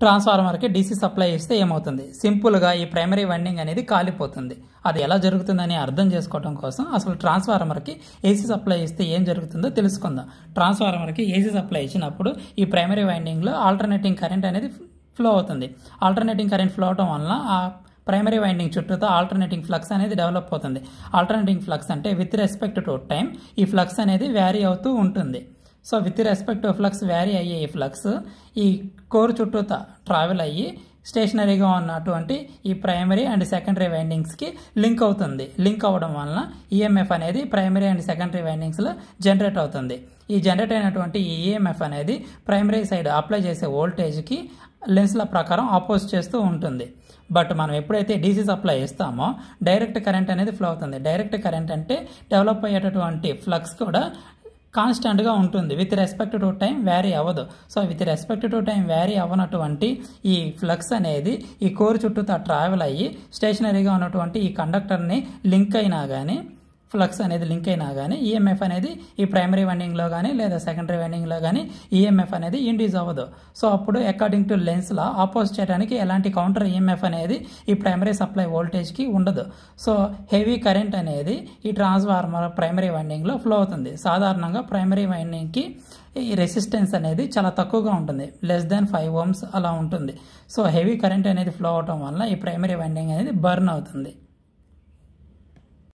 ట్రాన్స్ఫార్మర్కి DC supply ఇస్తే ఏమవుతుంది, సింపుల్గా ఈ ప్రైమరీ వైండింగ్ అనేది కాలిపోతుంది. అది ఎలా జరుగుతుందని అర్థం చేసుకోవడం కోసం అసలు ట్రాన్స్ఫార్మర్కి ఏసీ సప్లై ఇస్తే ఏం జరుగుతుందో తెలుసుకుందాం. ట్రాన్స్ఫార్మర్కి ఏసీ సప్లై ఇచ్చినప్పుడు ఈ ప్రైమరీ వైండింగ్లో ఆల్టర్నేటింగ్ కరెంట్ అనేది ఫ్లో అవుతుంది. ఆల్టర్నేటింగ్ కరెంట్ ఫ్లో అవడం వలన ఆ ప్రైమరీ వైండింగ్ చుట్టూతో ఆల్టర్నేటింగ్ ఫ్లక్స్ అనేది డెవలప్ అవుతుంది. ఆల్టర్నేటింగ్ ఫ్లక్స్ అంటే విత్ రెస్పెక్ట్ టు టైం ఈ ఫ్లక్స్ అనేది వ్యారీ అవుతూ ఉంటుంది. So with respect to flux vary అయ్యే ఈ ఫ్లక్స్ ఈ కోర్ చుట్టూతా ట్రావెల్ అయ్యి స్టేషనరీగా ఉన్నటువంటి ఈ ప్రైమరీ అండ్ సెకండరీ వైండింగ్స్కి లింక్ అవుతుంది. లింక్ అవ్వడం వలన ఈఎంఎఫ్ అనేది ప్రైమరీ అండ్ సెకండరీ వైండింగ్స్లో జనరేట్ అవుతుంది. ఈ జనరేట్ అయినటువంటి ఈ ఈఎంఎఫ్ అనేది ప్రైమరీ సైడ్ అప్లై చేసే వోల్టేజ్కి లెన్స్ల ప్రకారం ఆపోజ్ చేస్తూ ఉంటుంది. బట్ మనం ఎప్పుడైతే డీసీ సప్లై ఇస్తామో డైరెక్ట్ కరెంట్ అనేది ఫ్లో అవుతుంది. డైరెక్ట్ కరెంట్ అంటే డెవలప్ అయ్యేటటువంటి ఫ్లక్స్ కూడా కాన్స్టెంట్గా ఉంటుంది, with respect to time vary అవ్వదు. So with respect to time vary అవ్వనటువంటి ఈ ఫ్లక్స్ అనేది ఈ కోర్ చుట్టూతో ట్రావెల్ అయ్యి స్టేషనరీగా ఉన్నటువంటి ఈ కండక్టర్ని లింక్ అయినా కానీ ఫ్లక్స్ అనేది లింక్ అయినా కానీ ఈఎంఎఫ్ అనేది ఈ ప్రైమరీ వైండింగ్లో కానీ లేదా సెకండరీ వైండింగ్లో కానీ ఈఎంఎఫ్ అనేది ఇండ్యూస్ అవ్వదు. సో అప్పుడు అకార్డింగ్ టు లెన్స్లా ఆపోజ్ చేయడానికి ఎలాంటి కౌంటర్ ఈఎంఎఫ్ అనేది ఈ ప్రైమరీ సప్లై వోల్టేజ్కి ఉండదు. సో హెవీ కరెంట్ అనేది ఈ ట్రాన్స్ఫార్మర్ ప్రైమరీ వైండింగ్లో ఫ్లో అవుతుంది. సాధారణంగా ప్రైమరీ వైండింగ్కి ఈ రెసిస్టెన్స్ అనేది చాలా తక్కువగా ఉంటుంది, లెస్ దాన్ 5 ohms అలా ఉంటుంది. సో హెవీ కరెంట్ అనేది ఫ్లో అవటం వల్ల ఈ ప్రైమరీ వైండింగ్ అనేది బర్న్ అవుతుంది.